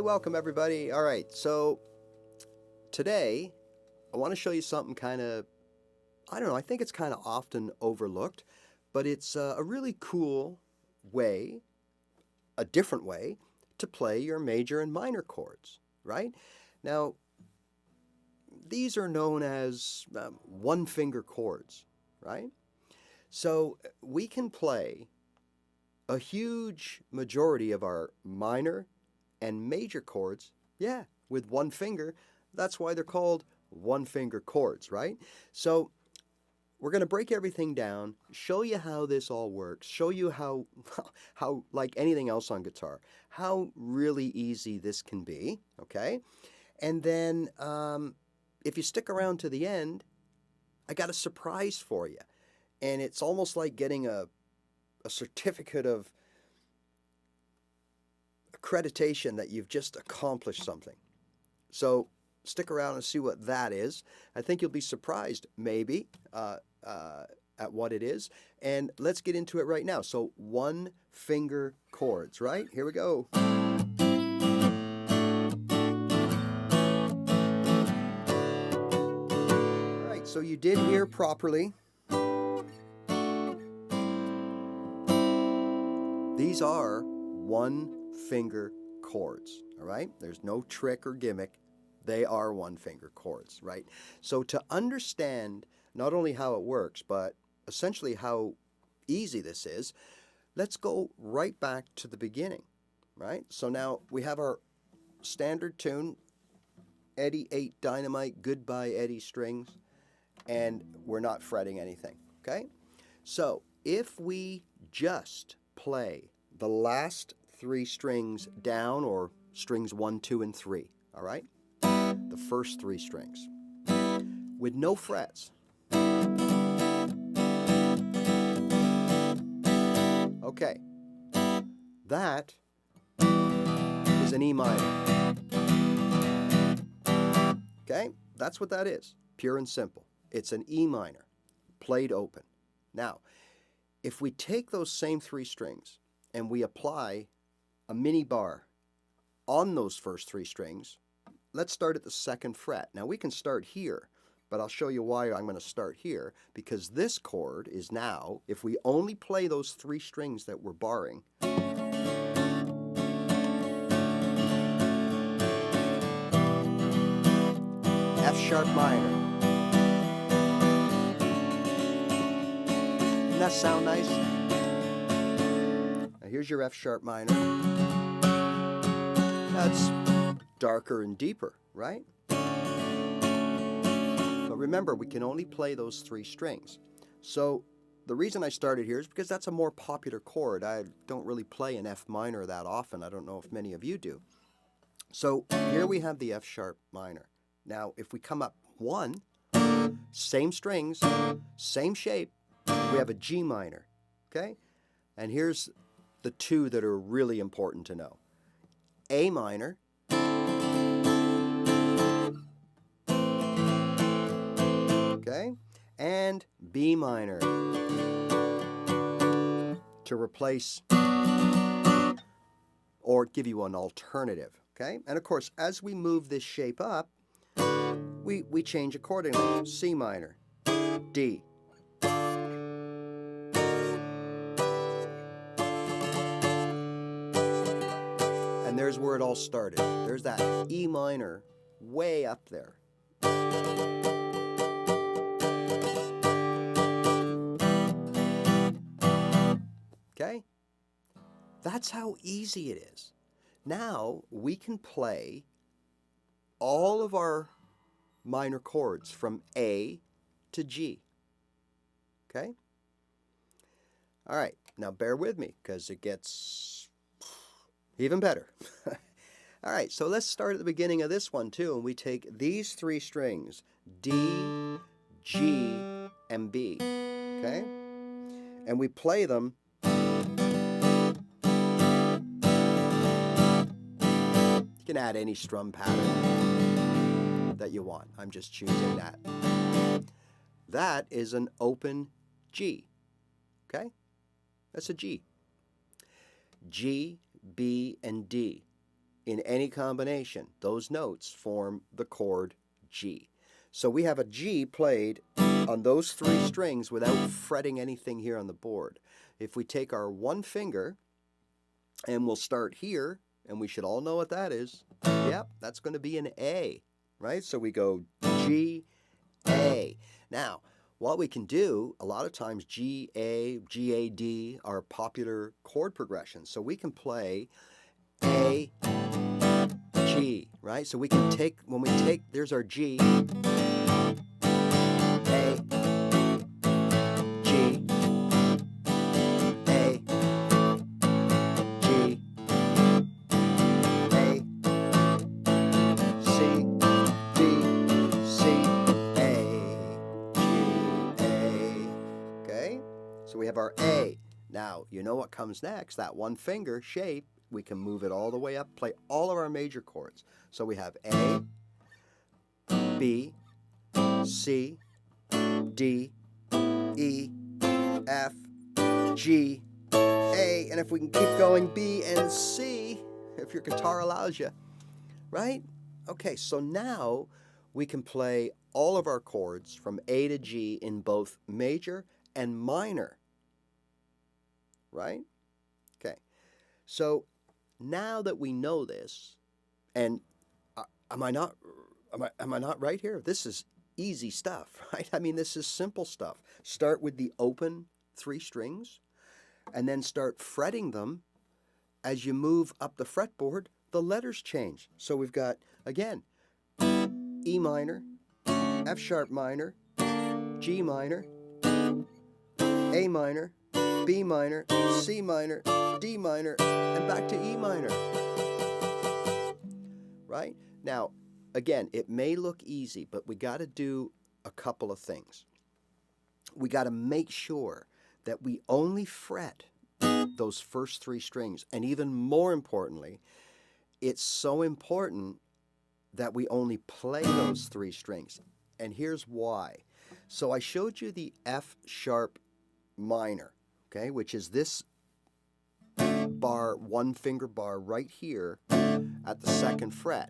welcome everybody. All right, so today I want to show you something kind of, I don't know, I think it's kind of often overlooked, but it's a really cool way, a different way to play your major and minor chords, right? Now, these are known as one-finger chords, right? So we can play a huge majority of our minor and major chords, yeah, with one finger. That's why they're called one-finger chords, right? So we're going to break everything down, show you how this all works, show you how like anything else on guitar, how really easy this can be, okay? And then if you stick around to the end, I got a surprise for you. And it's almost like getting a certificate of accreditation that you've just accomplished something. So stick around and see what that is. I think you'll be surprised, maybe, at what it is. And let's get into it right now. So one-finger chords, right? Here we go. All right, so you did hear properly. These are one-finger chords, all right? There's no trick or gimmick. They are one-finger chords, right? So to understand not only how it works, but essentially how easy this is, let's go right back to the beginning, right? So now we have our standard tune, Eddie 8 Dynamite, Goodbye Eddie strings, and we're not fretting anything, okay? So if we just play the last three strings down, or strings 1, 2, and 3, all right? The first three strings with no frets. Okay, that is an E minor. Okay, that's what that is, pure and simple. It's an E minor, played open. Now, if we take those same three strings and we apply a mini bar on those first three strings, let's start at the second fret. Now we can start here, but I'll show you why I'm going to start here, because this chord is now, if we only play those three strings that we're barring, F sharp minor. Doesn't that sound nice? Now here's your F sharp minor. That's darker and deeper, right? But remember, we can only play those three strings. So the reason I started here is because that's a more popular chord. I don't really play an F minor that often. I don't know if many of you do. So here we have the F sharp minor. Now if we come up one, same strings, same shape, we have a G minor, okay? And here's the two that are really important to know. A minor, okay, and B minor to replace or give you an alternative, okay? And of course, as we move this shape up, we change accordingly. C minor, D. And there's where it all started. There's that E minor way up there. Okay? That's how easy it is. Now we can play all of our minor chords from A to G. Okay? All right, now bear with me because it gets even better. All right, so let's start at the beginning of this one too, and we take these three strings, D, G, and B, okay? And we play them you can add any strum pattern that you want. I'm just choosing that. That is an open G, okay? That's a G. G, B, and D in any combination, those notes form the chord G. So we have a G played on those 3 strings without fretting anything here on the board. If we take our one finger, and we'll start here, and we should all know what that is. Yep, that's going to be an A, right? So we go G, A. Now, what we can do, a lot of times G, A, G, A, D are popular chord progressions. So we can play A, G, right? So we can take, when we take, there's our G, A, G, A, G, A, C, D, C, A, G, A. Okay? So we have our A. Now, you know what comes next? That one finger shape, we can move it all the way up, play all of our major chords. So we have A, B, C, D, E, F, G, A, and if we can keep going, B and C, if your guitar allows you, right? Okay, so now we can play all of our chords from A to G in both major and minor, right? Okay, so now that we know this, and am I not right here? This is easy stuff, right? I mean, this is simple stuff. Start with the open 3 strings, and then start fretting them. As you move up the fretboard, the letters change. So we've got, again, E minor, F sharp minor, G minor, A minor, B minor, C minor, D minor, and back to E minor. Right? Now, again, it may look easy, but we got to do a couple of things. We got to make sure that we only fret those first 3 strings. And even more importantly, it's so important that we only play those 3 strings. And here's why. So I showed you the F sharp minor, okay, which is this bar, one finger bar right here at the 2nd fret.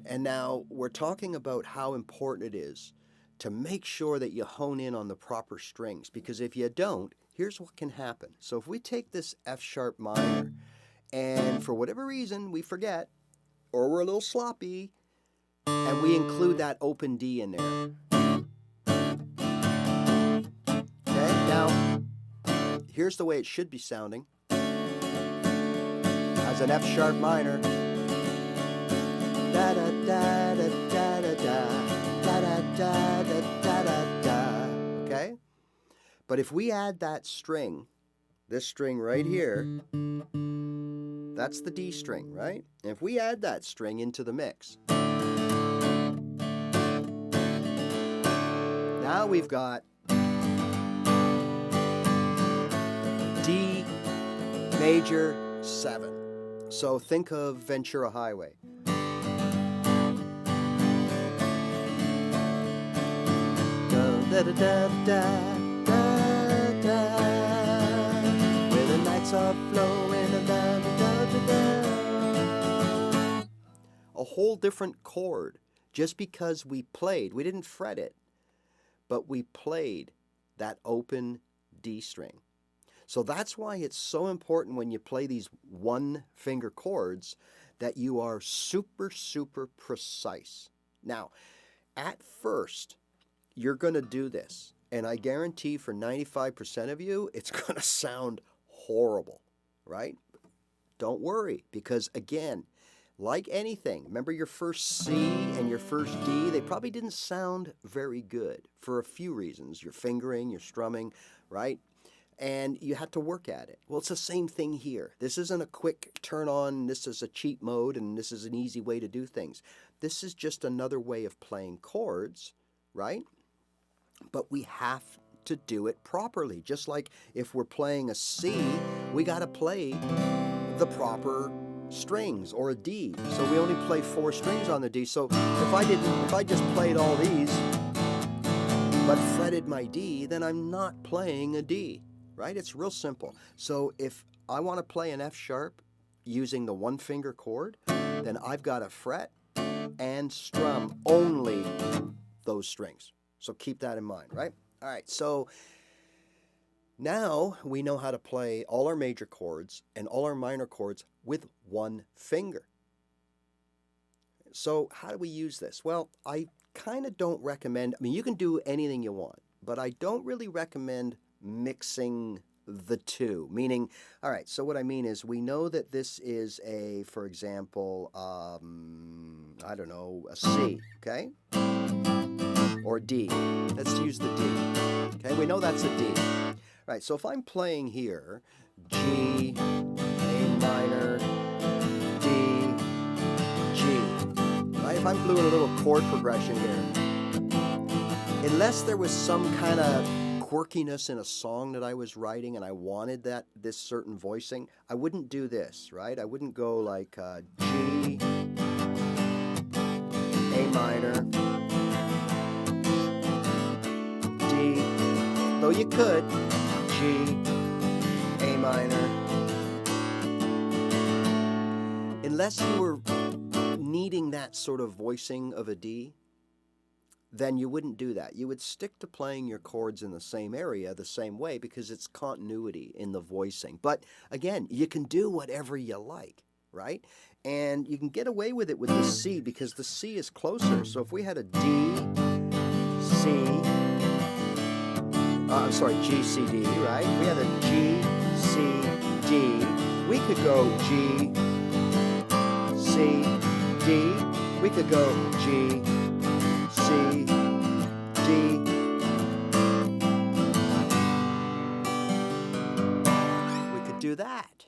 And now we're talking about how important it is to make sure that you hone in on the proper strings, because if you don't, here's what can happen. So if we take this F sharp minor and for whatever reason we forget, or we're a little sloppy, and we include that open D in there. Okay, now here's the way it should be sounding. As an F sharp minor. Da da da da da da da da da da da da da. Okay? But if we add that string, this string right here, that's the D string, right? And if we add that string into the mix, now we've got D major 7. So think of Ventura Highway. Da da da da da da, where the nights are flowing and da da da da. A whole different chord, just because we didn't fret it, but we played that open D string. So that's why it's so important when you play these one finger chords that you are super, super precise. Now, at first, you're going to do this, and I guarantee for 95% of you, it's going to sound horrible, right? Don't worry, because again, like anything, remember your first C and your first D, they probably didn't sound very good for a few reasons. Your fingering, your strumming, right? And you had to work at it. Well, it's the same thing here. This isn't a quick turn on, this is a cheat mode, and this is an easy way to do things. This is just another way of playing chords, right? But we have to do it properly. Just like if we're playing a C, we got to play the proper strings, or a D. So we only play 4 strings on the D. So if I just played all these but fretted my D, then I'm not playing a D, right? It's real simple. So if I want to play an F sharp, using the one finger chord, then I've got to fret and strum only those strings. So keep that in mind, right? All right, so now we know how to play all our major chords and all our minor chords with one finger. So how do we use this? Well, I kind of don't recommend, I mean, you can do anything you want, but I don't really recommend mixing the two. Meaning, all right, so what I mean is we know that this is a, for example, I don't know, a C, okay? Or D. Let's use the D. Okay, we know that's a D. Right, so if I'm playing here, G, A minor, D, G, right? If I'm doing a little chord progression here, unless there was some kind of quirkiness in a song that I was writing and I wanted this certain voicing, I wouldn't do this, right? I wouldn't go like G, A minor, D, though you could, G, A minor. Unless you were needing that sort of voicing of a D, then you wouldn't do that. You would stick to playing your chords in the same area the same way because it's continuity in the voicing. But again, you can do whatever you like, right? And you can get away with it with the C because the C is closer. So if we had a D, C, I'm sorry, G, C, D, right? If we had a G, C, D, we could go G, C, D. We could go G, C, D. We could do that,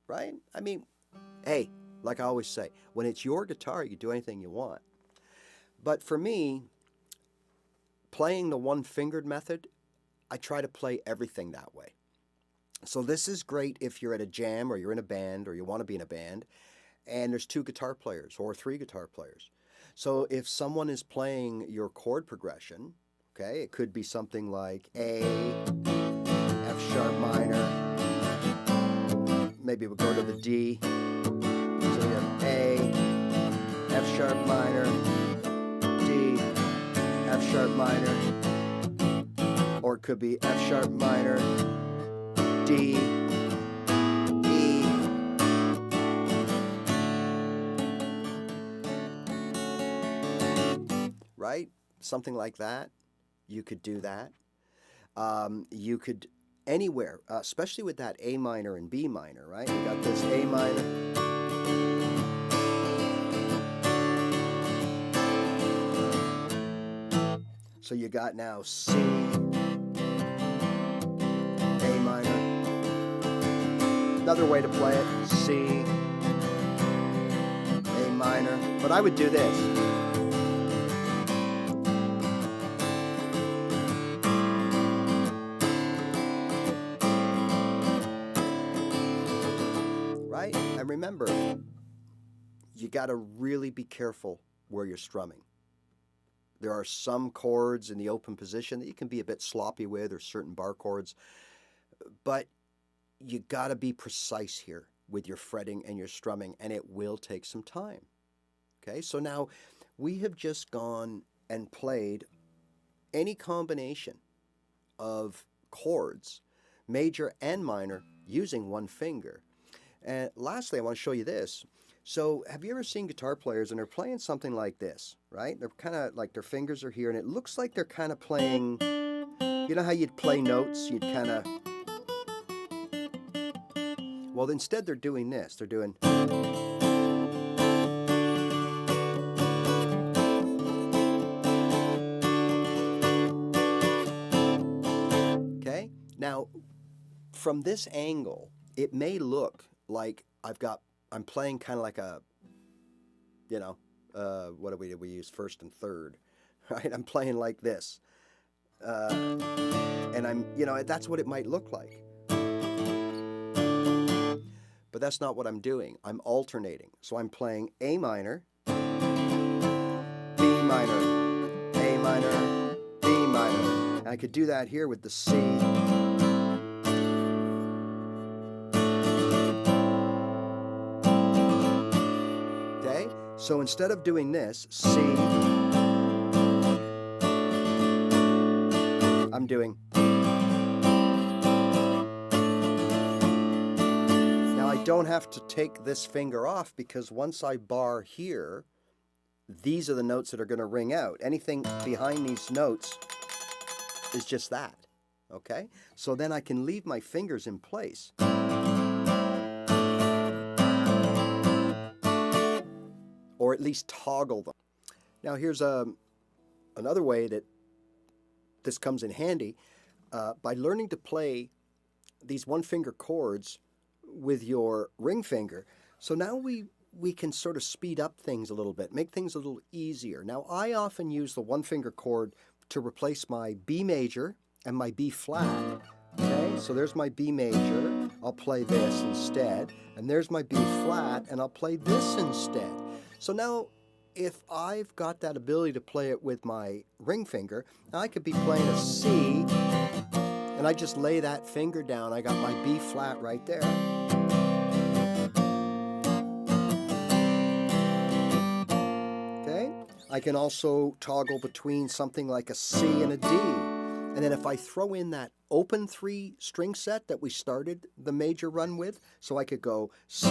right? I mean, hey, like I always say, when it's your guitar, you can do anything you want. But for me, playing the one-fingered method, I try to play everything that way. So this is great if you're at a jam or you're in a band or you want to be in a band and there's 2 guitar players or 3 guitar players. So if someone is playing your chord progression, okay, it could be something like A, F sharp minor, maybe we'll go to the D. So we have A, F sharp minor, D, F sharp minor, or it could be F sharp minor, D, E, right? Something like that. You could do that. You could anywhere, especially with that A minor and B minor, right? You got this A minor. So you got now C, A minor. Another way to play it, C, A minor. But I would do this. Right? And remember, you got to really be careful where you're strumming. There are some chords in the open position that you can be a bit sloppy with, or certain bar chords, but you got to be precise here with your fretting and your strumming, and it will take some time. Okay, so now we have just gone and played any combination of chords, major and minor, using one finger. And lastly, I want to show you this. So have you ever seen guitar players and they're playing something like this, right? They're kind of like their fingers are here and it looks like they're kind of playing, you know how you'd play notes? You'd kind of, well, instead they're doing this. They're doing, okay? Now, from this angle, it may look like I'm playing kind of like a, you know, what do we use first and third, right? I'm playing like this. And I'm, you know, that's what it might look like. But that's not what I'm doing. I'm alternating. So I'm playing A minor, B minor, A minor, B minor. And I could do that here with the C. So instead of doing this, C, I'm doing. Now I don't have to take this finger off because once I bar here, these are the notes that are going to ring out. Anything behind these notes is just that, okay? So then I can leave my fingers in place. Or at least toggle them. Now here's another way that this comes in handy. By learning to play these one-finger chords with your ring finger. So now we can sort of speed up things a little bit, make things a little easier. Now I often use the one-finger chord to replace my B major and my B flat. Okay, so there's my B major, I'll play this instead, and there's my B flat, and I'll play this instead. So now, if I've got that ability to play it with my ring finger, I could be playing a C, and I just lay that finger down, I got my B flat right there. Okay, I can also toggle between something like a C and a D. And then if I throw in that open 3-string set that we started the major run with, so I could go C,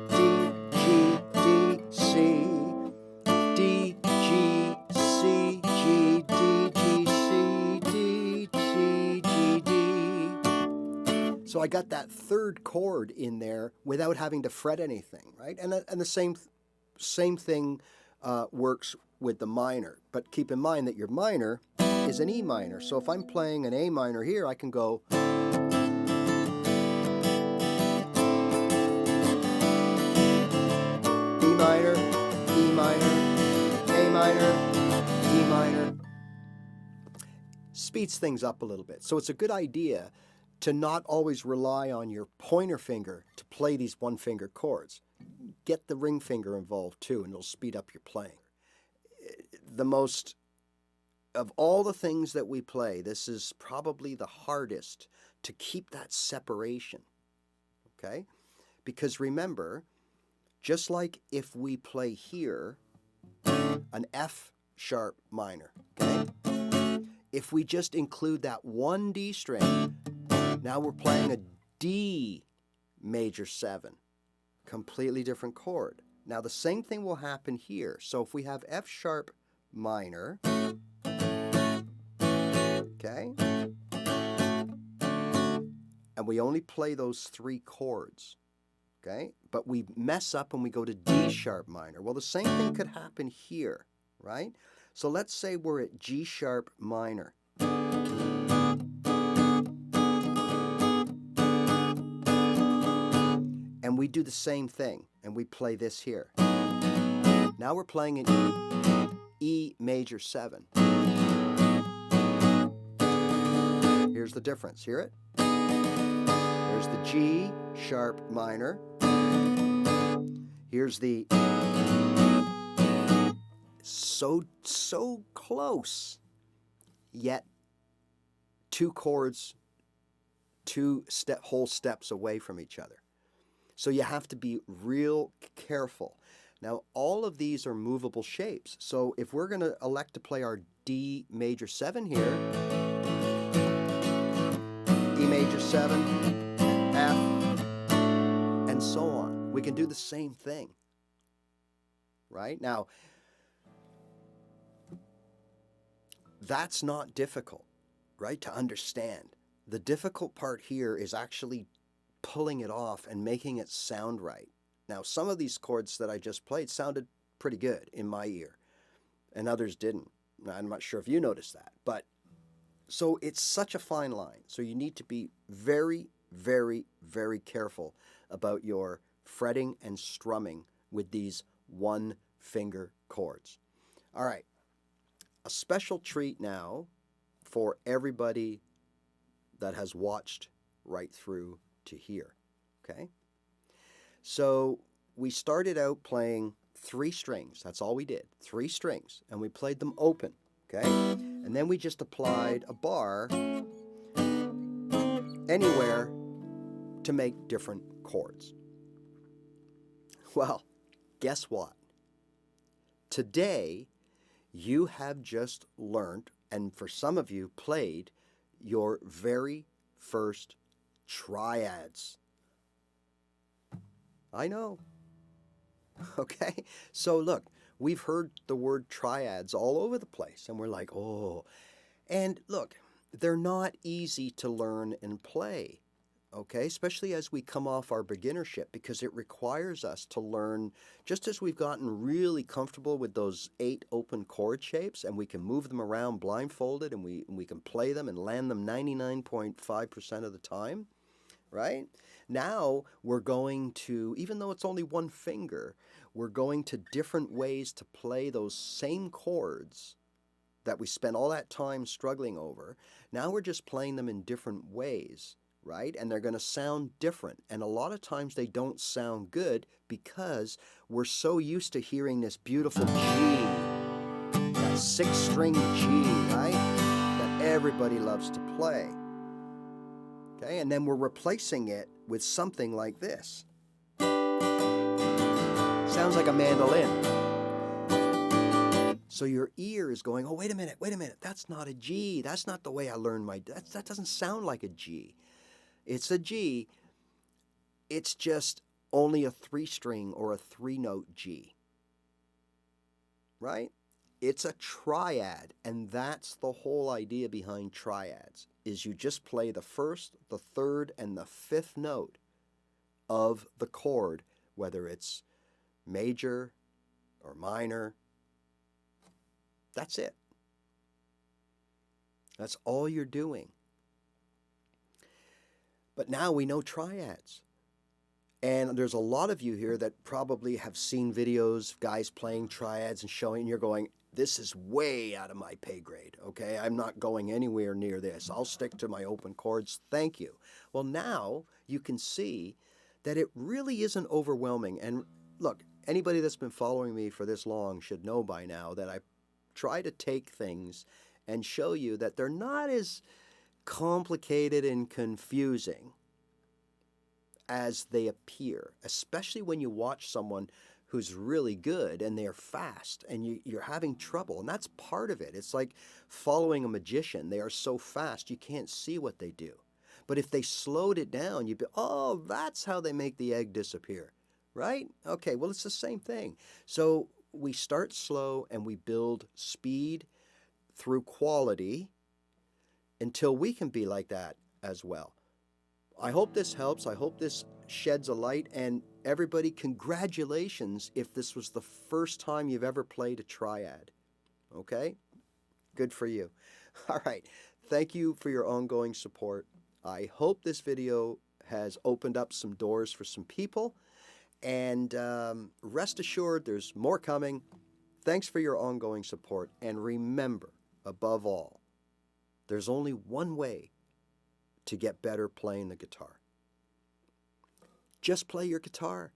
D, G, D, C, D, G, C, G, D, G, C, D, G, G, D. So I got that third chord in there without having to fret anything, right? And the same thing works with the minor. But keep in mind that your minor is an E minor. So if I'm playing an A minor here, I can go D minor, E minor, A minor, D minor. Speeds things up a little bit. So it's a good idea to not always rely on your pointer finger to play these one-finger chords. Get the ring finger involved too, and it'll speed up your playing. Of all the things that we play, this is probably the hardest to keep that separation, okay? Because remember, just like if we play here, an F sharp minor, okay? If we just include that one D string, now we're playing a D major 7, completely different chord. Now the same thing will happen here. So if we have F sharp minor, okay, and we only play those 3 chords, okay, but we mess up and we go to D sharp minor. Well, the same thing could happen here, right? So let's say we're at G sharp minor. And we do the same thing, and we play this here. Now we're playing an E major 7. Here's the difference. Hear it? There's the G sharp minor. Here's the so close, yet 2 chords, 2 whole steps away from each other. So you have to be real careful. Now, all of these are movable shapes. So if we're going to elect to play our D major 7 here, E major 7, F, and so on. We can do the same thing, right? Now, that's not difficult, right, to understand. The difficult part here is actually pulling it off and making it sound right. Now, some of these chords that I just played sounded pretty good in my ear, and others didn't. I'm not sure if you noticed that, but so it's such a fine line. So you need to be very, very, very careful about your fretting and strumming with these one-finger chords. All right, a special treat now for everybody that has watched right through to here, okay? So we started out playing 3 strings. That's all we did, 3 strings, and we played them open, okay? And then we just applied a bar anywhere to make different chords. Well, guess what? Today, you have just learned, and for some of you, played your very first triads. I know. Okay? So look, we've heard the word triads all over the place, and we're like, oh. And look, they're not easy to learn and play. Okay, especially as we come off our beginnership, because it requires us to learn, just as we've gotten really comfortable with those 8 open chord shapes and we can move them around blindfolded and we can play them and land them 99.5% of the time, right? Now we're going to, even though it's only one finger, we're going to different ways to play those same chords that we spent all that time struggling over. Now we're just playing them in different ways. Right? And they're going to sound different. And a lot of times they don't sound good because we're so used to hearing this beautiful G, that 6-string G, right? That everybody loves to play. Okay? And then we're replacing it with something like this. Sounds like a mandolin. So your ear is going, oh, wait a minute, that's not a G. That's not the way I learned that doesn't sound like a G. It's a G, it's just only a 3-string or a 3-note G, right? It's a triad, and that's the whole idea behind triads, is you just play the 1st, the 3rd, and the 5th note of the chord, whether it's major or minor. That's it. That's all you're doing. But now we know triads. And there's a lot of you here that probably have seen videos of guys playing triads and showing, and you're going, this is way out of my pay grade, okay? I'm not going anywhere near this. I'll stick to my open chords. Thank you. Well, now you can see that it really isn't overwhelming. And look, anybody that's been following me for this long should know by now that I try to take things and show you that they're not as complicated and confusing as they appear, especially when you watch someone who's really good and they're fast and you're having trouble. And that's part of it. It's like following a magician. They are so fast you can't see what they do. But if they slowed it down, you'd be, oh, that's how they make the egg disappear, right? Okay, well, it's the same thing. So we start slow and we build speed through quality until we can be like that as well. I hope this helps. I hope this sheds a light. And everybody, congratulations if this was the first time you've ever played a triad. Okay? Good for you. All right. Thank you for your ongoing support. I hope this video has opened up some doors for some people. And rest assured, there's more coming. Thanks for your ongoing support. And remember, above all, there's only one way to get better playing the guitar. Just play your guitar.